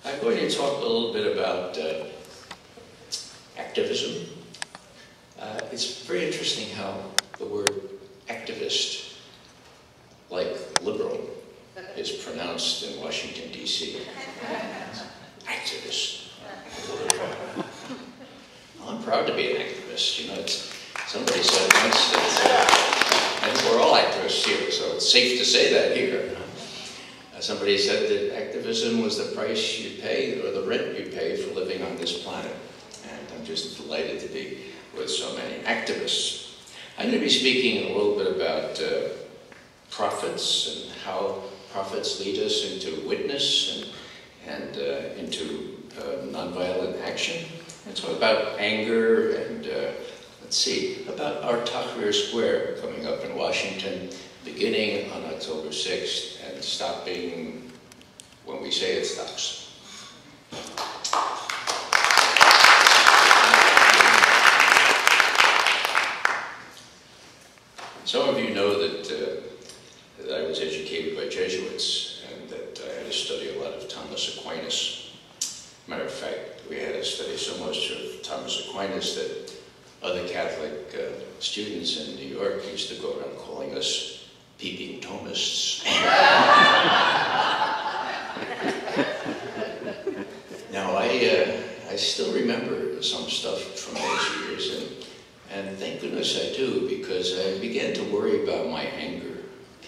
I'm going to talk a little bit about activism. It's very interesting how the word activist, like liberal, is pronounced in Washington, D.C. Activist. Well, I'm proud to be an activist. You know, somebody said once that, and we're all activists here, so it's safe to say that here. Somebody said that activism was the price you pay, or the rent you pay for living on this planet. And I'm just delighted to be with so many activists. I'm going to be speaking a little bit about profits and how profits lead us into witness and into nonviolent action. And talk about anger and, let's see, about our Tahrir Square coming up in Washington, beginning on October 6th and stopping when we say it stops. Some of you know that I was educated by Jesuits and that I had to study a lot of Thomas Aquinas. Matter of fact, we had to study so much of Thomas Aquinas that other Catholic students in New York used to go around calling us peeping Thomists. Now, I still remember some stuff from those years, and thank goodness I do, because I began to worry about my anger.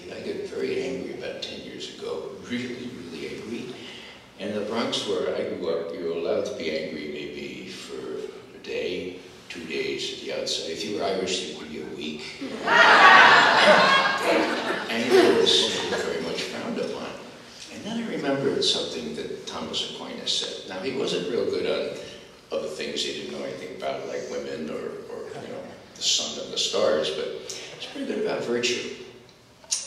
I got very angry about 10 years ago, really, really angry. In the Bronx, where I grew up, you were allowed to be angry maybe for a day, 2 days at the outside. If you were Irish, they would give you a week. Anger was very much frowned upon. And then I remembered something that Thomas Aquinas said. Now, he wasn't real good on other things he didn't know anything about, like women or you know, the sun and the stars, but he's pretty good about virtue.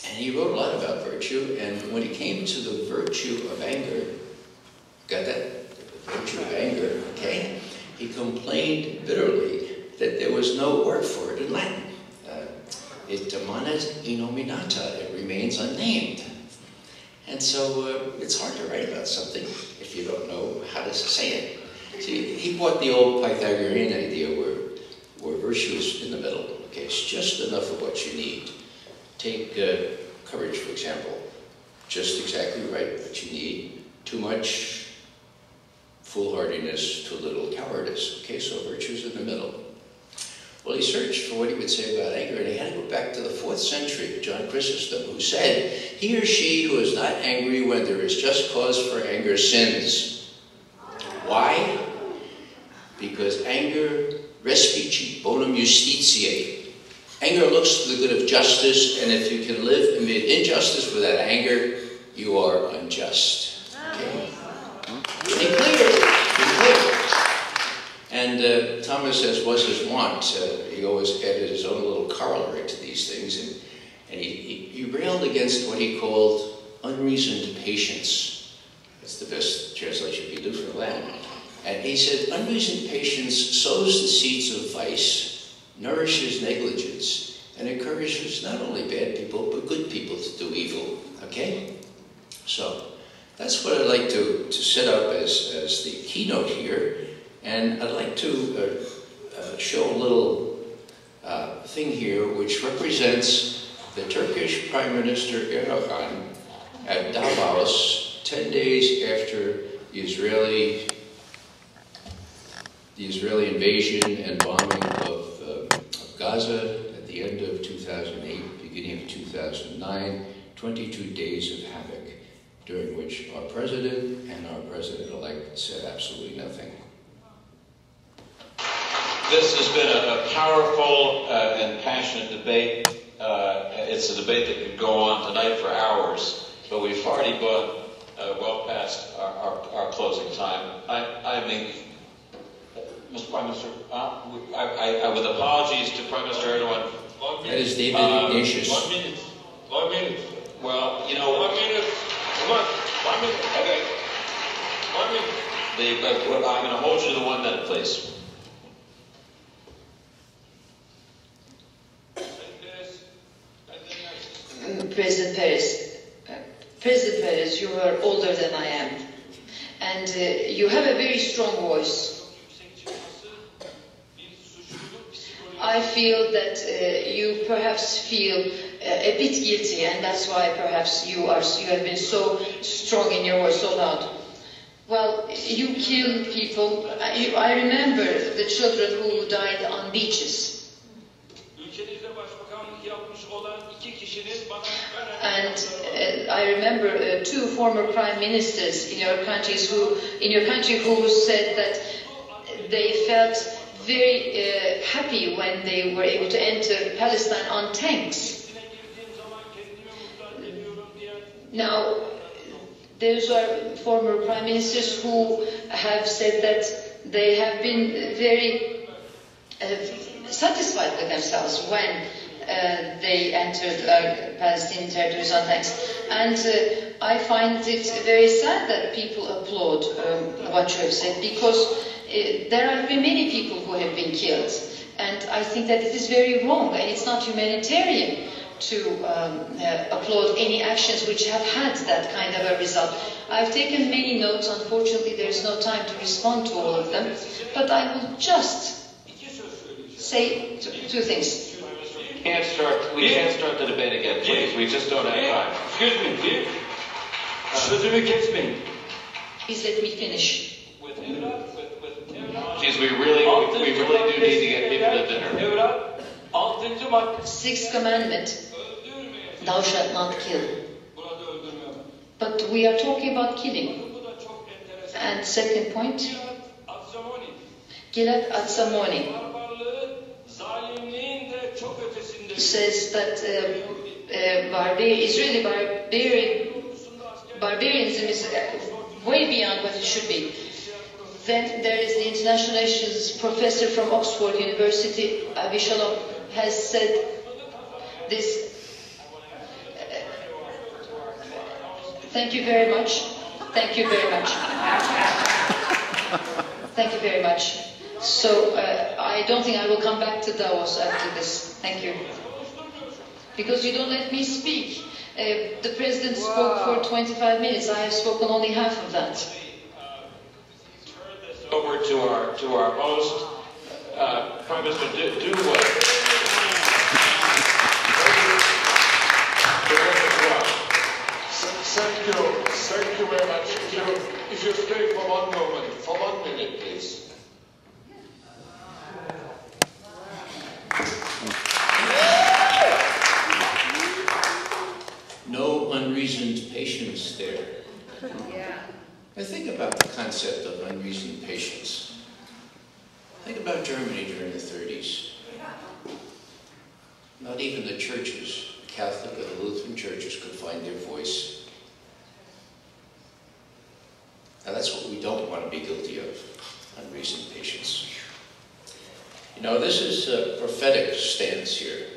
And he wrote a lot about virtue, and when he came to the virtue of anger, got that? The virtue of anger, okay? He complained bitterly that there was no word for it in Latin. It manet innominata, it remains unnamed. And so it's hard to write about something if you don't know how to say it. See, he brought the old Pythagorean idea where virtue is in the middle. Okay, it's just enough of what you need. Take courage, for example. Just exactly right what you need. Too much foolhardiness, too little cowardice. Okay, so virtue's in the middle. Well, he searched for what he would say about anger, and he had to go back to the 4th century, John Chrysostom, who said, he or she who is not angry when there is just cause for anger sins. Why? Because anger respici bonum justitiae. Anger looks to the good of justice, and if you can live amid injustice without anger, you are unjust. Okay? Be clear. Be clear. And Thomas, as was his wont, he always added his own little corollary to these things, and he railed against what he called unreasoned patience. That's the best translation you can do for that. And he said, unreasoned patience sows the seeds of vice, nourishes negligence, and encourages not only bad people, but good people to do evil. Okay? So, that's what I'd like to set up as the keynote here. And I'd like to show a little thing here which represents the Turkish Prime Minister Erdogan at Davos 10 days after the Israeli invasion and bombing of Gaza at the end of 2008, beginning of 2009, 22 days of havoc, during which our president and our president-elect said absolutely nothing. This has been a powerful and passionate debate. It's a debate that could go on tonight for hours, but we've already gone well past our closing time. I mean, Mr. Prime Minister, with apologies to Prime Minister Erdogan. That is David Ignatius. 1 minute. 1 minute. Well, you know, 1 minute. Come on. 1 minute. Okay. 1 minute. I'm going to hold you to the 1 minute, please. President Perez, you are older than I am, and you have a very strong voice. I feel that you perhaps feel a bit guilty, and that's why perhaps you have been so strong in your voice, so loud. Well, you kill people. I remember the children who died on beaches. And I remember two former prime ministers in your country who said that they felt very happy when they were able to enter Palestine on tanks. Now, those are former prime ministers who have said that they have been very satisfied with themselves when they entered Palestinian territories on tanks. And I find it very sad that people applaud what you have said, because there have been many people who have been killed, and I think that it is very wrong, and it's not humanitarian to applaud any actions which have had that kind of a result. I've taken many notes. Unfortunately, there's no time to respond to all of them, but I will just say two things. We can't start the debate again, please. We just don't have time. Excuse me, sözümü kesmeyin. Please let me finish. Geez, we really do need to get people to dinner. Sixth commandment, thou shalt not kill. But we are talking about killing. And second point, Gilad Atsamoni says that Israeli barbarianism is way beyond what it should be. Then there is the international relations professor from Oxford University, Avishalom, has said this. Thank you very much. Thank you very much. Thank you very much. So I don't think I will come back to Davos after this. Thank you. Because you don't let me speak. The president spoke for 25 minutes. I have spoken only half of that. Over to our host, Prime Minister, do what? Thank you very much. If you stay for one moment, for 1 minute, please. No unreasoned patience there. Yeah. I think about the concept of unreasoned patience. Think about Germany during the 30s. Not even the churches, the Catholic or the Lutheran churches, could find their voice. Now that's what we don't want to be guilty of, unreasoned patience. You know, this is a prophetic stance here.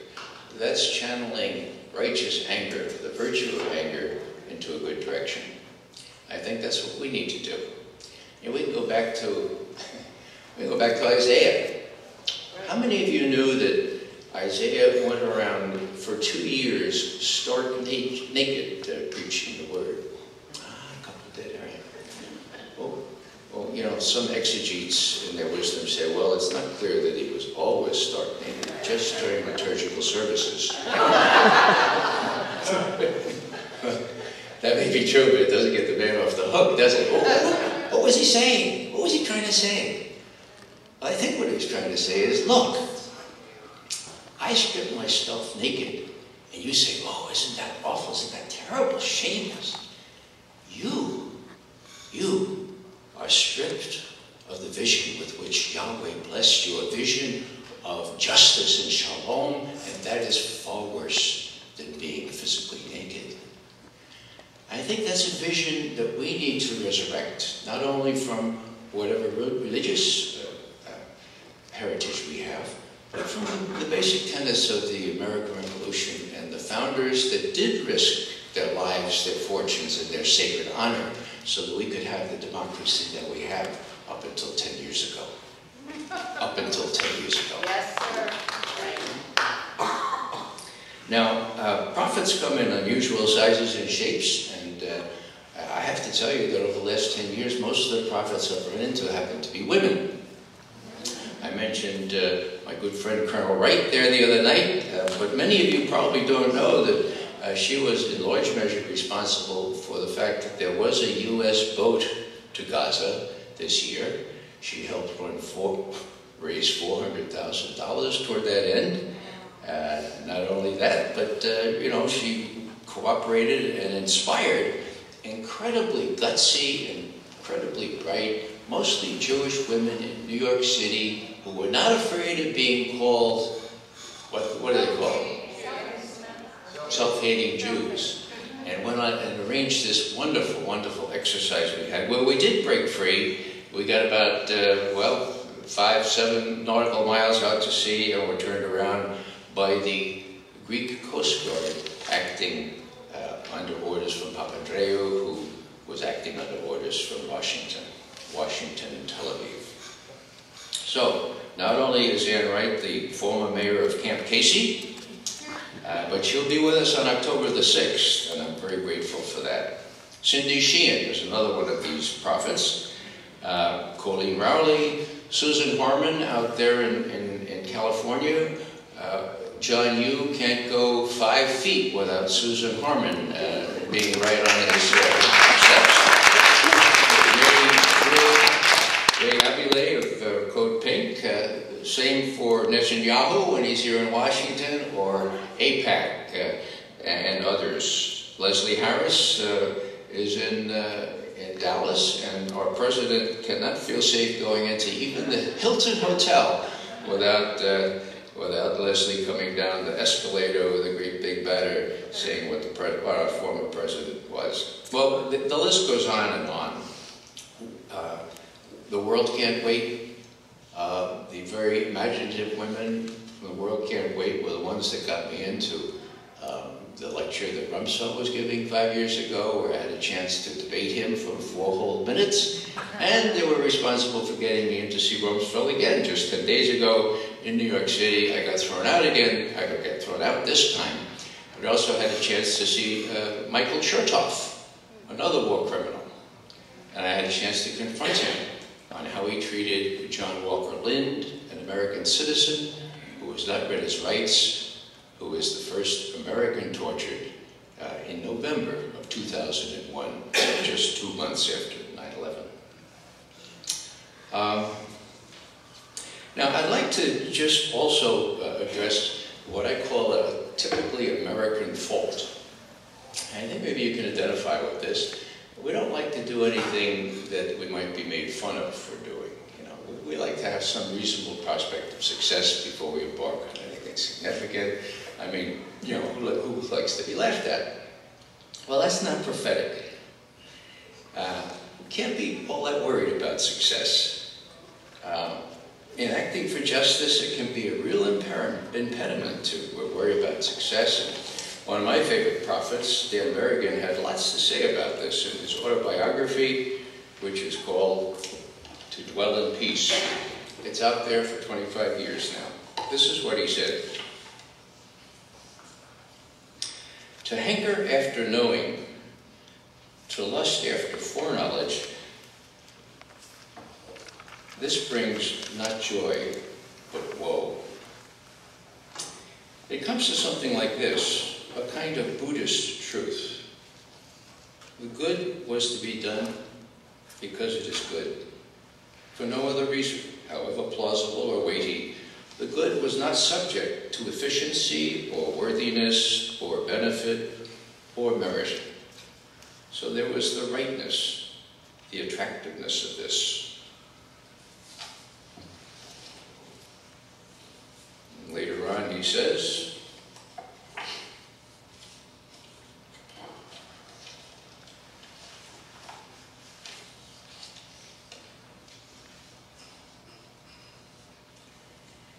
That's channeling righteous anger, the virtue of anger, into a good direction. I think that's what we need to do. And we can go back to Isaiah. How many of you knew that Isaiah went around for 2 years stark naked preaching the word? A couple did, all right. Well, you know, some exegetes in their wisdom say, well, it's not clear that he was always stark naked, just during liturgical services. That may be true, but it doesn't get the man off the hook, does it? What was he saying? What was he trying to say? I think what he was trying to say is, look, I strip myself naked, and you say, oh, isn't that awful? Isn't that terrible? Shameless. You are stripped of the vision with which Yahweh blessed you, a vision of justice and shalom, and that is far worse than being physically naked. I think that's a vision that we need to resurrect, not only from whatever religious heritage we have, but from the basic tenets of the American Revolution and the founders that did risk their lives, their fortunes, and their sacred honor so that we could have the democracy that we have up until 10 years ago. Up until 10 years ago. Yes, sir. Now, prophets come in unusual sizes and shapes, and I have to tell you that over the last 10 years, most of the prophets I've run into happen to be women. I mentioned my good friend Colonel Wright there the other night, but many of you probably don't know that she was in large measure responsible for the fact that there was a U.S. boat to Gaza this year. She helped raise $400,000 toward that end. Not only that, but you know, she cooperated and inspired incredibly gutsy and incredibly bright, mostly Jewish women in New York City who were not afraid of being called, what are they called? Self-hating Jews. And went on and arranged this wonderful, wonderful exercise we had, where we did break free. We got about, 5-7 nautical miles out to sea, and were turned around by the Greek Coast Guard, acting under orders from Papandreou, who was acting under orders from Washington and Tel Aviv. So, not only is Ann Wright the former mayor of Camp Casey, but she'll be with us on October the 6th, and I'm very grateful for that. Cindy Sheehan is another one of these prophets. Colleen Rowley, Susan Harmon out there in California. John Yoo can't go 5 feet without Susan Harmon being right on his steps. Ray Abilene of Code Pink, same for Netanyahu when he's here in Washington, or AIPAC and others. Leslie Harris is in Dallas, and our president cannot feel safe going into even the Hilton Hotel without Leslie coming down the escalator with a great big banner saying what our former president was. Well, the list goes on and on. The world can't wait. The very imaginative women from the world can't wait were the ones that got me into the lecture that Rumsfeld was giving 5 years ago, where I had a chance to debate him for 4 whole minutes, and they were responsible for getting me in to see Rumsfeld again just 10 days ago in New York City. I got thrown out again. I got thrown out this time. But I also had a chance to see Michael Chertoff, another war criminal, and I had a chance to confront him on how he treated John Walker Lind, an American citizen who was not read his rights, who was the first American tortured in November of 2001, just 2 months after 9/11. Now, I'd like to just also address what I call a typically American fault. And I think maybe you can identify with this. We don't like to do anything that we might be made fun of for doing. You know, we like to have some reasonable prospect of success before we embark on anything significant. I mean, you know, who likes to be laughed at? Well, that's not prophetic. We can't be all that worried about success. In acting for justice, it can be a real impediment to worry about success. And one of my favorite prophets, Dan Berrigan, had lots to say about this in his autobiography, which is called To Dwell in Peace. It's out there for 25 years now. This is what he said. To hanker after knowing, to lust after foreknowledge, this brings not joy, but woe. It comes to something like this, a kind of Buddhist truth. The good was to be done because it is good, for no other reason, however plausible or weighty. The good was not subject to efficiency or worthiness or benefit or merit. So there was the rightness, the attractiveness of this. And later on he says,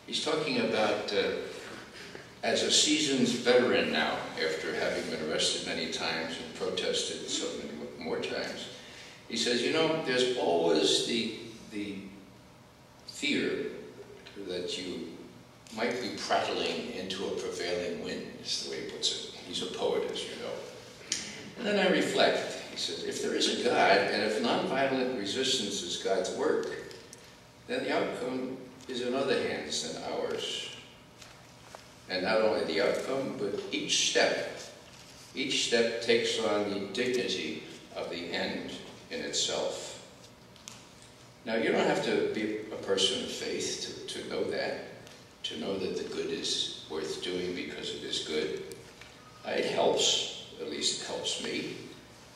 he's talking about, as a seasoned veteran now, after having been arrested many times and protested so many more times, he says, you know, there's always the fear that you might be prattling into a prevailing wind, is the way he puts it. He's a poet, as you know. And then I reflect. He says, if there is a God, and if nonviolent resistance is God's work, then the outcome is in other hands than ours. And not only the outcome, but each step takes on the dignity of the end in itself. Now, you don't have to be a person of faith to know that the good is worth doing because it is good. It helps, at least it helps me,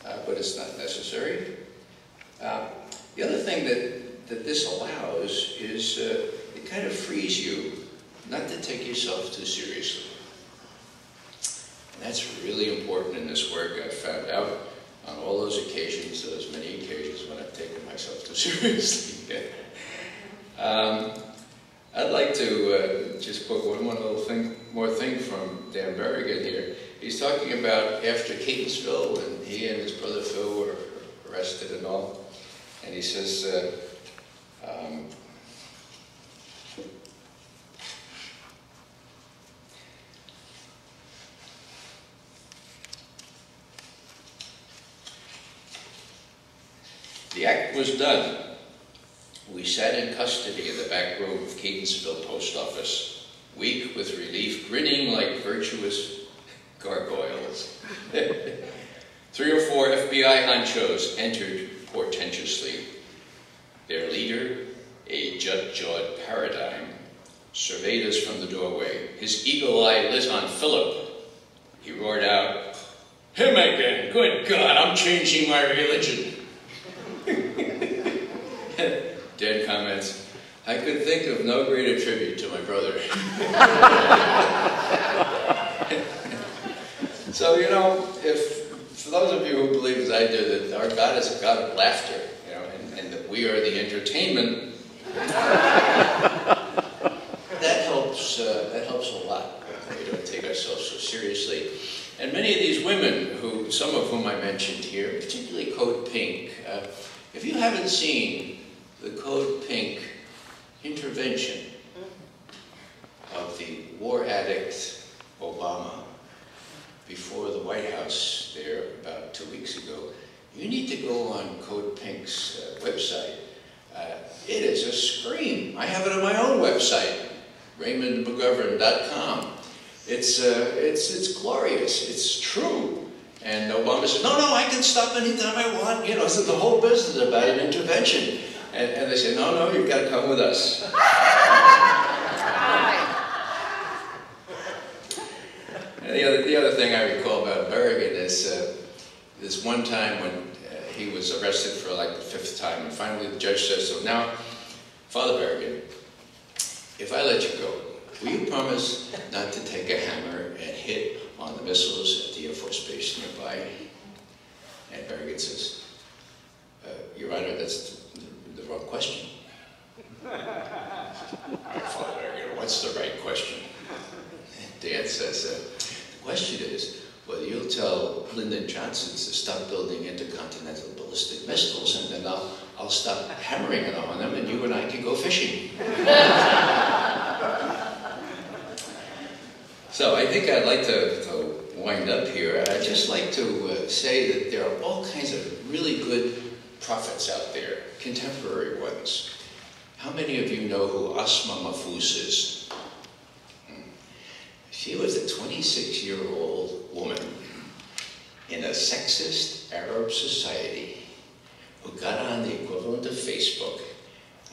but it's not necessary. The other thing that this allows is it kind of frees you not to take yourself too seriously. And that's really important in this work. I've found out on all those occasions, those many occasions when I've taken myself too seriously. I'd like to just put one more thing from Dan Berrigan here. He's talking about after Catonsville, when he and his brother Phil were arrested and all, and he says, the act was done. We sat in custody in the back room of Catonsville Post Office, weak with relief, grinning like virtuous gargoyles. 3 or 4 FBI honchos entered portentously. Their leader, a jut-jawed paradigm, surveyed us from the doorway. His eagle eye lit on Philip. He roared out, "Him again! Good God, I'm changing my religion." Dan comments, "I could think of no greater tribute to my brother." So, you know, for those of you who believe as I do that our God is a God of laughter, you know, and that we are the entertainment, that helps a lot. We don't take ourselves so seriously. And many of these women, some of whom I mentioned here, particularly Code Pink, if you haven't seen the Code Pink intervention of the war addict Obama before the White House there about 2 weeks ago, you need to go on Code Pink's website. It is a scream. I have it on my own website, RaymondMcGovern.com. It's glorious. It's true. And Obama said, no, I can stop anytime I want. You know, so the whole business is about an intervention. And they say, no, you've got to come with us. And the other thing I recall about Berrigan is this one time when he was arrested for like the 5th time, and finally the judge says, "So now, Father Berrigan, if I let you go, will you promise not to take a hammer and hit on the missiles at the Air Force Base nearby?" And Berrigan says, "Your Honor, that's the wrong question." "All right, Father Berrigan, what's the right question?" And Dan says, "The question is whether you'll tell Lyndon Johnson to stop building intercontinental ballistic missiles, and then I'll stop hammering it on them, and you and I can go fishing." So I think I'd like to wind up here. I'd just like to say that there are all kinds of really good prophets out there, contemporary ones. How many of you know who Asma Mahfouz is? She was a 26-year-old woman in a sexist Arab society who got on the equivalent of Facebook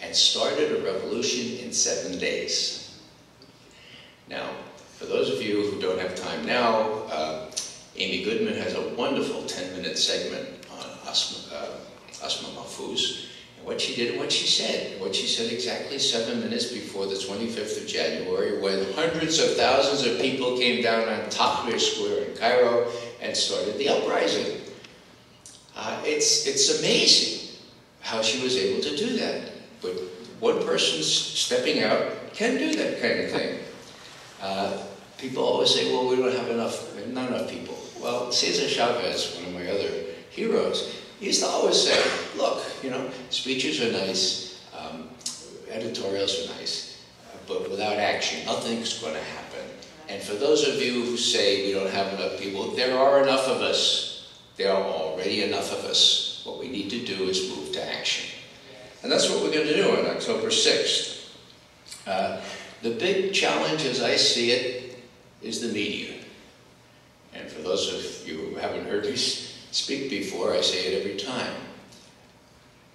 and started a revolution in 7 days. Now, for those of you who don't have time now, Amy Goodman has a wonderful 10-minute segment on Asma Mahfouz, and what she did and what she said exactly 7 minutes before the 25th of January, when hundreds of thousands of people came down on Tahrir Square in Cairo and started the uprising. It's amazing how she was able to do that. But one person stepping out can do that kind of thing. People always say, well, we don't have not enough people. Well, Cesar Chavez, one of my other heroes, he used to always say, look, you know, speeches are nice, editorials are nice, but without action, nothing's going to happen. And for those of you who say we don't have enough people, there are enough of us. There are already enough of us. What we need to do is move to action. And that's what we're going to do on October 6th. The big challenge, as I see it, is the media. And for those of you who haven't heard me speak before, I say it every time.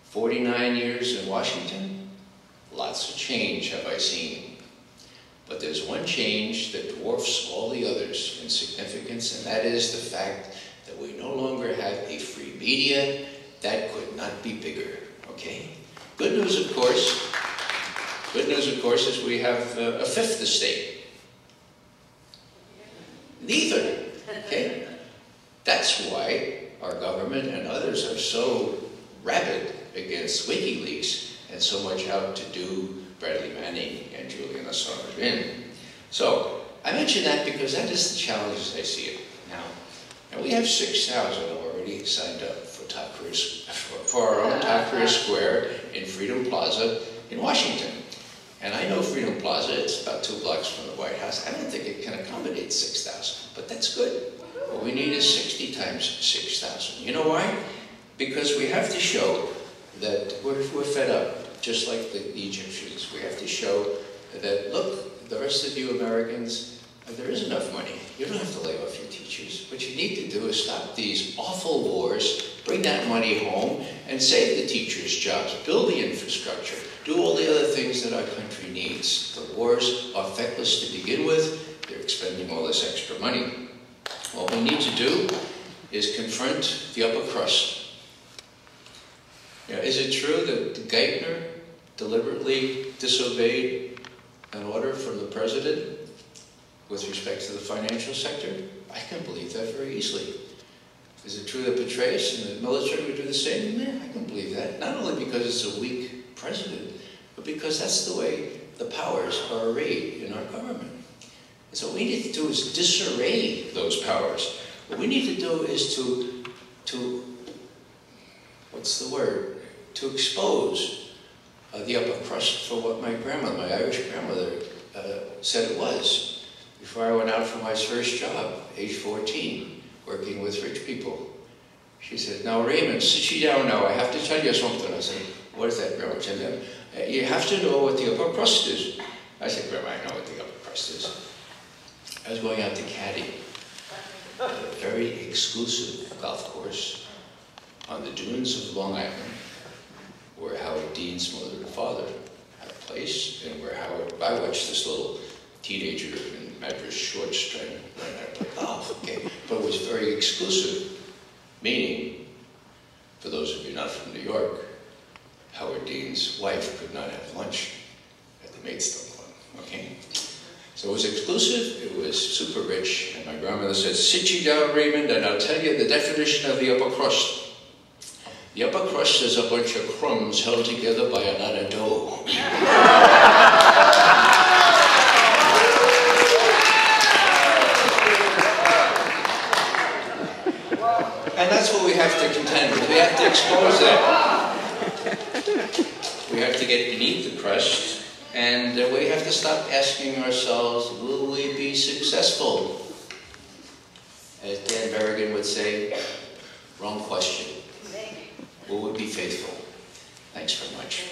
49 years in Washington, lots of change have I seen. But there's one change that dwarfs all the others in significance, and that is the fact that we no longer have a free media. That could not be bigger, okay? Good news, of course, is we have a fifth estate. Neither, okay? That's why our government and others are so rabid against WikiLeaks and so much out to do Bradley Manning and Julian Assange in. So, I mention that because that is the challenge as I see it now. And we have 6,000 already signed up for our own Top Career Square in Freedom Plaza in Washington. And I know Freedom Plaza, it's about 2 blocks from the White House. I don't think it can accommodate 6,000, but that's good. What we need is 60 times 6,000. You know why? Because we have to show that we're fed up, just like the Egyptians. We have to show that, look, the rest of you Americans, there is enough money. You don't have to lay off your teachers. What you need to do is stop these awful wars, bring that money home, and save the teachers' jobs, build the infrastructure, do all the other things that our country needs. The wars are feckless to begin with. They're expending all this extra money. What we need to do is confront the upper crust. You know, is it true that Geithner deliberately disobeyed an order from the president with respect to the financial sector? I can believe that very easily. Is it true that Petraeus and the military would do the same? Yeah, I can believe that. Not only because it's a weak president, but because that's the way the powers are arrayed in our government. And so what we need to do is disarray those powers. What we need to do is to what's the word? To expose the upper crust for what my grandmother, my Irish grandmother, said it was. Before I went out for my first job, age 14, working with rich people. She said, "Now Raymond, sit you down now, I have to tell you something." I said, "What is that, Grandma?" She said, "You have to know what the upper crust is." I said, "Grandma, I know what the upper crust is." I was going out to Caddy, a very exclusive golf course on the dunes of Long Island, where Howard Dean's mother and father had a place, and where I watched this little teenager in Madras shorts trying to learn how to play golf, okay? But it was very exclusive, meaning, for those of you not from New York, Howard Dean's wife could not have lunch at the Maidstone Club, okay? So it was exclusive, it was super rich, and my grandmother said, "Sit you down, Raymond, and I'll tell you the definition of the upper crust. The upper crust is a bunch of crumbs held together by a lot of dough." And that's what we have to contend with. We have to expose that. We have to get beneath the crust, and we have to stop asking ourselves, will we be successful? As Dan Berrigan would say, wrong question. Will we be faithful? Thanks very much.